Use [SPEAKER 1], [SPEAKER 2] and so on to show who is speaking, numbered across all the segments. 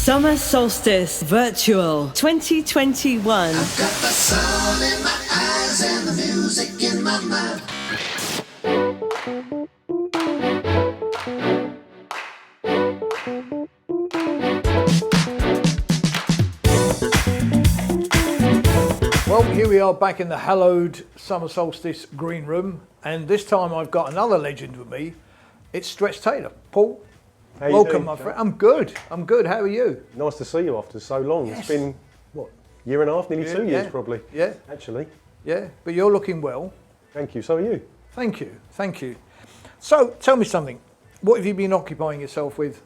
[SPEAKER 1] Summer Soulstice Virtual 2021.
[SPEAKER 2] I've got the sun in my eyes and the music in my mind.
[SPEAKER 3] Well, here we are back in the hallowed Summer Solstice green room, and this time I've got another legend with me. It's Stretch Taylor. Paul,
[SPEAKER 4] how you
[SPEAKER 3] welcome,
[SPEAKER 4] doing,
[SPEAKER 3] my
[SPEAKER 4] John?
[SPEAKER 3] friend. I'm good. How are you?
[SPEAKER 4] Nice to see you after so long.
[SPEAKER 3] Yes.
[SPEAKER 4] It's been, what, year and a half, nearly 2 years probably.
[SPEAKER 3] Yeah.
[SPEAKER 4] Actually.
[SPEAKER 3] Yeah, but you're looking well.
[SPEAKER 4] Thank you, so are you.
[SPEAKER 3] Thank you. So, tell me something. What have you been occupying yourself with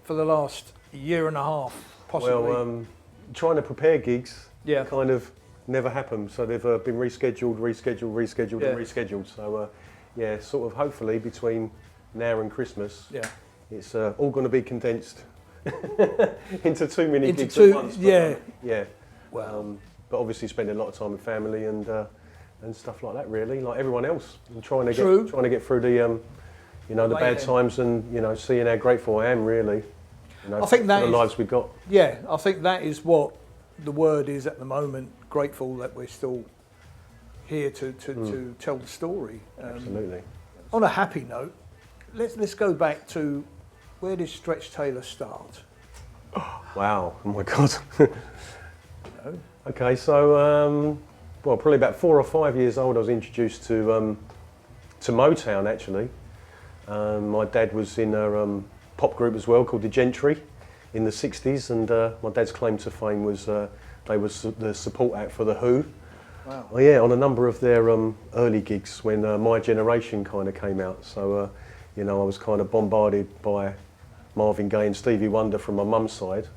[SPEAKER 3] for the last year and a half, possibly?
[SPEAKER 4] Well, trying to prepare gigs
[SPEAKER 3] Yeah.
[SPEAKER 4] kind of never happened. So they've been rescheduled and rescheduled. So, yeah, sort of hopefully between now and Christmas,
[SPEAKER 3] Yeah.
[SPEAKER 4] it's all going to be condensed into too many
[SPEAKER 3] Into
[SPEAKER 4] gigs
[SPEAKER 3] two-
[SPEAKER 4] at once. But,
[SPEAKER 3] yeah.
[SPEAKER 4] Yeah.
[SPEAKER 3] Wow.
[SPEAKER 4] But obviously spending a lot of time with family and stuff like that, really, like everyone else, and trying to get through the the bad times, and seeing how grateful I am, really,
[SPEAKER 3] I think
[SPEAKER 4] for
[SPEAKER 3] that
[SPEAKER 4] the
[SPEAKER 3] is-
[SPEAKER 4] lives we've got.
[SPEAKER 3] Yeah, I think that is what the word is at the moment. Grateful that we're still here to tell the story.
[SPEAKER 4] Absolutely.
[SPEAKER 3] On a happy note, let's go back to where did Stretch Taylor start?
[SPEAKER 4] Wow. Oh my God.
[SPEAKER 3] know?
[SPEAKER 4] Okay, so probably about 4 or 5 years old, I was introduced to Motown, actually. My dad was in a pop group as well called the Gentry in the 60s, and my dad's claim to fame was they was the support act for the Who.
[SPEAKER 3] Wow.
[SPEAKER 4] Well, yeah, on a number of their early gigs when My Generation kind of came out. So, I was kind of bombarded by Marvin Gaye and Stevie Wonder from my mum's side,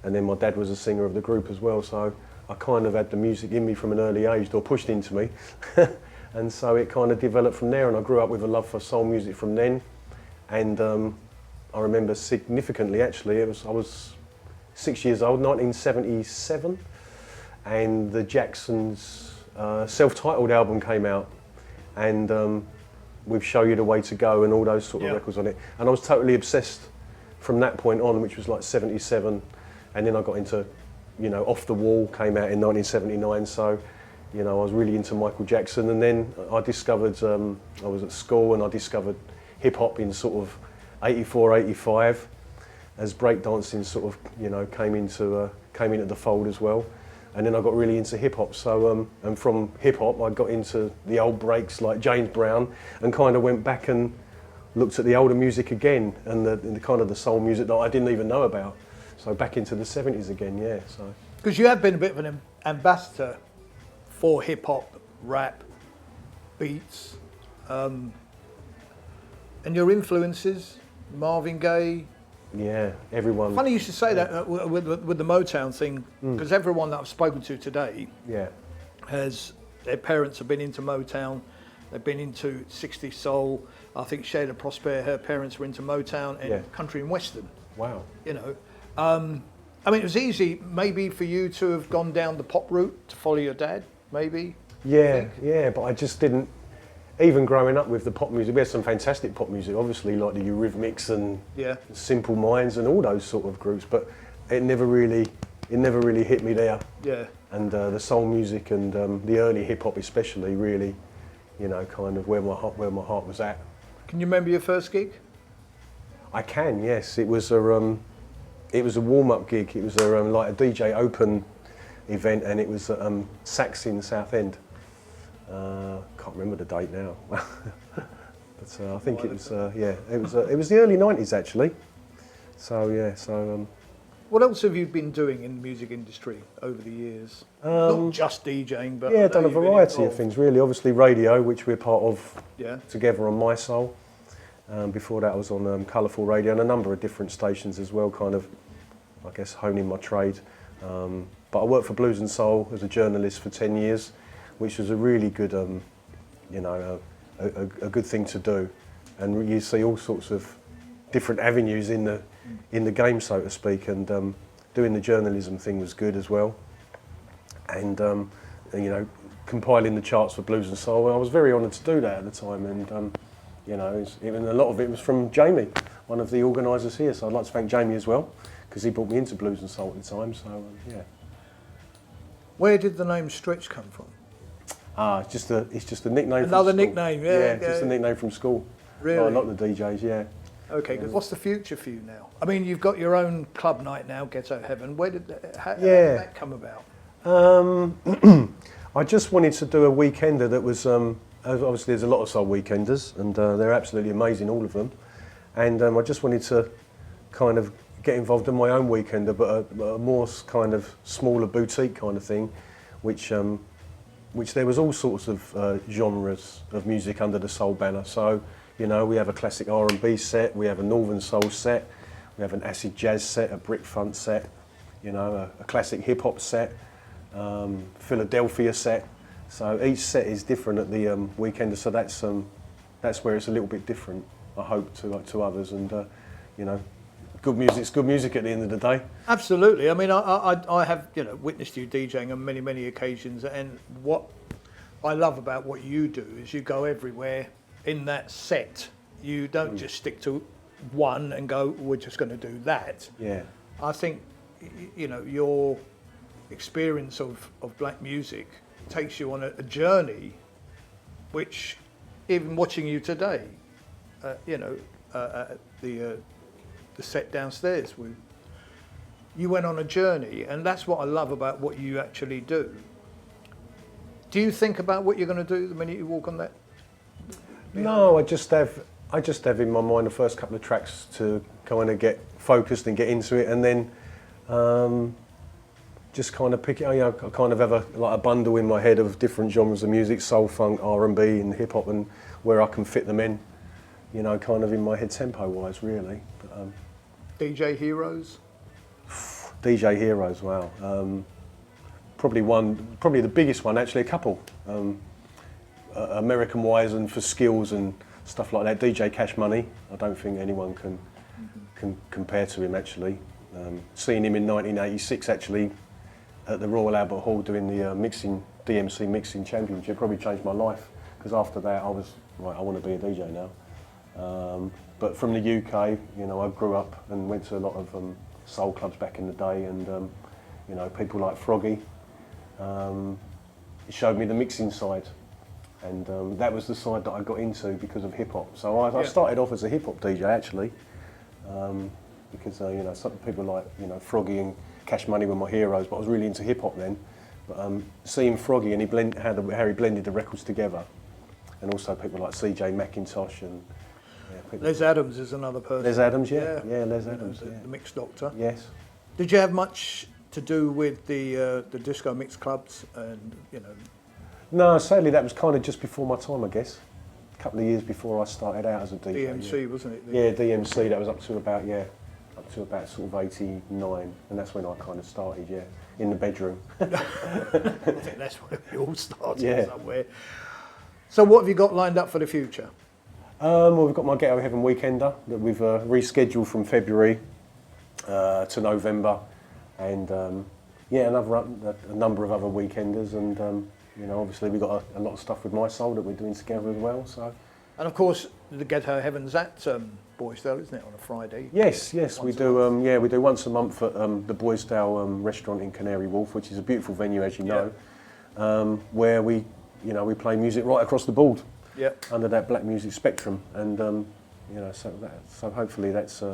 [SPEAKER 4] and then my dad was a singer of the group as well. So I kind of had the music in me from an early age, or pushed into me. And so it kind of developed from there, and I grew up with a love for soul music from then. And I remember significantly, actually, I was 6 years old, 1977, and the Jacksons' self-titled album came out, and with Show You the Way to Go and all those sort of records on it. And I was totally obsessed from that point on, which was like 77, and then I got into, Off the Wall came out in 1979, so I was really into Michael Jackson. And then I discovered, I was at school and I discovered hip-hop in sort of 84, 85, as breakdancing sort of, came into the fold as well. And then I got really into hip-hop. So, and from hip-hop, I got into the old breaks like James Brown, and kind of went back and looked at the older music again, and the kind of the soul music that I didn't even know about. So back into the 70s again, yeah. So
[SPEAKER 3] Because you have been a bit of an ambassador for hip hop, rap, beats, and your influences, Marvin Gaye.
[SPEAKER 4] yeah, everyone.
[SPEAKER 3] Funny you should say that with the Motown thing, because everyone that I've spoken to today
[SPEAKER 4] Yeah,
[SPEAKER 3] their parents have been into Motown, they've been into 60s soul. I think Shayla Prosper, her parents were into Motown and country and western.
[SPEAKER 4] wow.
[SPEAKER 3] I mean, it was easy maybe for you to have gone down the pop route to follow your dad, maybe.
[SPEAKER 4] Yeah, but I just didn't. Even growing up with the pop music, we had some fantastic pop music, obviously, like the Eurythmics and Simple Minds and all those sort of groups. But it never really hit me there.
[SPEAKER 3] Yeah.
[SPEAKER 4] And the soul music and the early hip hop, especially, really, kind of where my heart was at.
[SPEAKER 3] Can you remember your first gig?
[SPEAKER 4] I can, yes. It was a warm-up gig. It was like a DJ open event, and it was at Sax in Southend. Can't remember the date now, but I think it was it was the early 90s actually. So yeah,
[SPEAKER 3] What else have you been doing in the music industry over the years? Not just DJing, but
[SPEAKER 4] I've done a variety of things really. Obviously radio, which we're part of together on My Soul. Before that I was on Colourful Radio and a number of different stations as well, kind of, I guess, honing my trade. But I worked for Blues and Soul as a journalist for 10 years, which was a really good, a good thing to do. And you see all sorts of different avenues in the game, so to speak, and doing the journalism thing was good as well. And compiling the charts for Blues and Soul, I was very honoured to do that at the time. And even a lot of it was from Jamie, one of the organisers here. So I'd like to thank Jamie as well, because he brought me into blues and soul at the time. So yeah.
[SPEAKER 3] Where did the name Stretch come from?
[SPEAKER 4] It's just a nickname.
[SPEAKER 3] Another
[SPEAKER 4] from school.
[SPEAKER 3] nickname, yeah.
[SPEAKER 4] Just a nickname from school.
[SPEAKER 3] Really?
[SPEAKER 4] Oh, a lot of the DJs, yeah.
[SPEAKER 3] Okay, good. What's the future for you now? I mean, you've got your own club night now, Ghetto Heaven. How did that come about?
[SPEAKER 4] I just wanted to do a weekender that was, obviously there's a lot of soul weekenders, and they're absolutely amazing, all of them. And I just wanted to kind of get involved in my own weekender, but a more kind of smaller boutique kind of thing, which there was all sorts of genres of music under the soul banner. So, you know, we have a classic R&B set, we have a Northern Soul set, we have an acid jazz set, a brick front set, you know, a classic hip hop set, Philadelphia set. So each set is different at the weekender. So that's where it's a little bit different, I hope, to others. And you know, good music's good music at the end of the day.
[SPEAKER 3] Absolutely. I mean, I have, you know, witnessed you DJing on many, many occasions, and what I love about what you do is you go everywhere in that set. You don't just stick to one and go, we're just going to do that.
[SPEAKER 4] Yeah.
[SPEAKER 3] I think, you know, your experience of black music takes you on a journey, which even watching you today, you know, the set downstairs, you went on a journey, and that's what I love about what you actually do. Do you think about what you're going to do the minute you walk on that?
[SPEAKER 4] No, I just have in my mind the first couple of tracks to kind of get focused and get into it, and then just kind of pick it. You know, I kind of have a bundle in my head of different genres of music: soul, funk, R&B, and hip hop, and where I can fit them in. You know, kind of in my head tempo-wise, really. But,
[SPEAKER 3] DJ heroes?
[SPEAKER 4] DJ heroes, wow. Probably the biggest one, actually, a couple. American-wise and for skills and stuff like that. DJ Cash Money, I don't think anyone can compare to him, actually. Seeing him in 1986, actually, at the Royal Albert Hall doing the DMC Mixing Championship probably changed my life, because after that I was, right, I want to be a DJ now. But from the UK, you know, I grew up and went to a lot of soul clubs back in the day, and you know, people like Froggy. It showed me the mixing side, and that was the side that I got into because of hip hop. So I started off as a hip hop DJ, actually, because you know, some people like, you know, Froggy and Cash Money were my heroes, but I was really into hip hop then. But seeing Froggy and how he blended the records together, and also people like CJ McIntosh and
[SPEAKER 3] Les Adams is another person.
[SPEAKER 4] Les Adams, yeah, Les Adams,
[SPEAKER 3] the Mix Doctor.
[SPEAKER 4] Yes.
[SPEAKER 3] Did you have much to do with the disco mix clubs, and you know?
[SPEAKER 4] No, sadly that was kind of just before my time, I guess. A couple of years before I started out as a DJ.
[SPEAKER 3] DMC, wasn't it?
[SPEAKER 4] Yeah, DMC. That was up to about sort of 89, and that's when I kind of started, in the bedroom.
[SPEAKER 3] I think that's where we all started somewhere. So what have you got lined up for the future?
[SPEAKER 4] Well, we've got my Ghetto Heaven weekender that we've rescheduled from February to November, and a number of other weekenders, and you know, obviously we've got a lot of stuff with My Soul that we're doing together as well. So,
[SPEAKER 3] and of course the Ghetto Heaven's at Boysdale, isn't it, on a Friday?
[SPEAKER 4] Yes, we do. We do once a month at the Boysdale restaurant in Canary Wharf, which is a beautiful venue, as you know, where we play music right across the board. Yep. Under that black music spectrum, and you know, so hopefully that's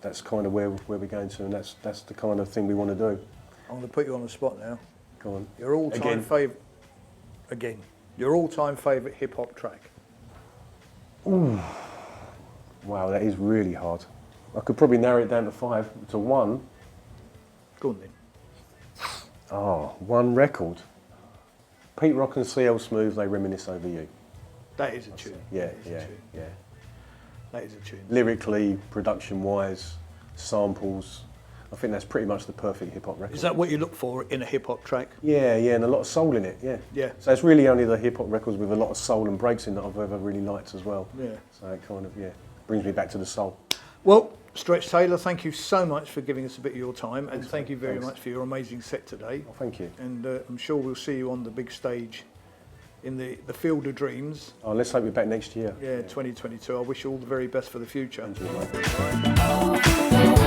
[SPEAKER 4] that's kind of where we're going to, and that's the kind of thing we want to do.
[SPEAKER 3] I'm going to put you on the spot now.
[SPEAKER 4] Go on.
[SPEAKER 3] Your all-time favourite. Your all-time favourite hip hop track.
[SPEAKER 4] Ooh. Wow, that is really hard. I could probably narrow it down to one.
[SPEAKER 3] Go on then.
[SPEAKER 4] Oh, one record. Pete Rock and CL Smooth, They Reminisce Over You.
[SPEAKER 3] That is a tune.
[SPEAKER 4] Yeah.
[SPEAKER 3] That is a tune.
[SPEAKER 4] Lyrically, production-wise, samples, I think that's pretty much the perfect hip-hop record.
[SPEAKER 3] Is that what you look for in a hip-hop track?
[SPEAKER 4] Yeah, and a lot of soul in it, yeah. So it's really only the hip-hop records with a lot of soul and breaks in that I've ever really liked as well. Yeah. So it kind of, brings me back to the soul.
[SPEAKER 3] Well, Stretch Taylor, thank you so much for giving us a bit of your time, and thank you very much for your amazing set today.
[SPEAKER 4] Oh, thank you.
[SPEAKER 3] And I'm sure we'll see you on the big stage in the Field of Dreams.
[SPEAKER 4] Oh, let's hope you're back next year.
[SPEAKER 3] Yeah, 2022. I wish you all the very best for the future.
[SPEAKER 4] Thank you, mate.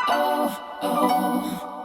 [SPEAKER 5] oh, oh.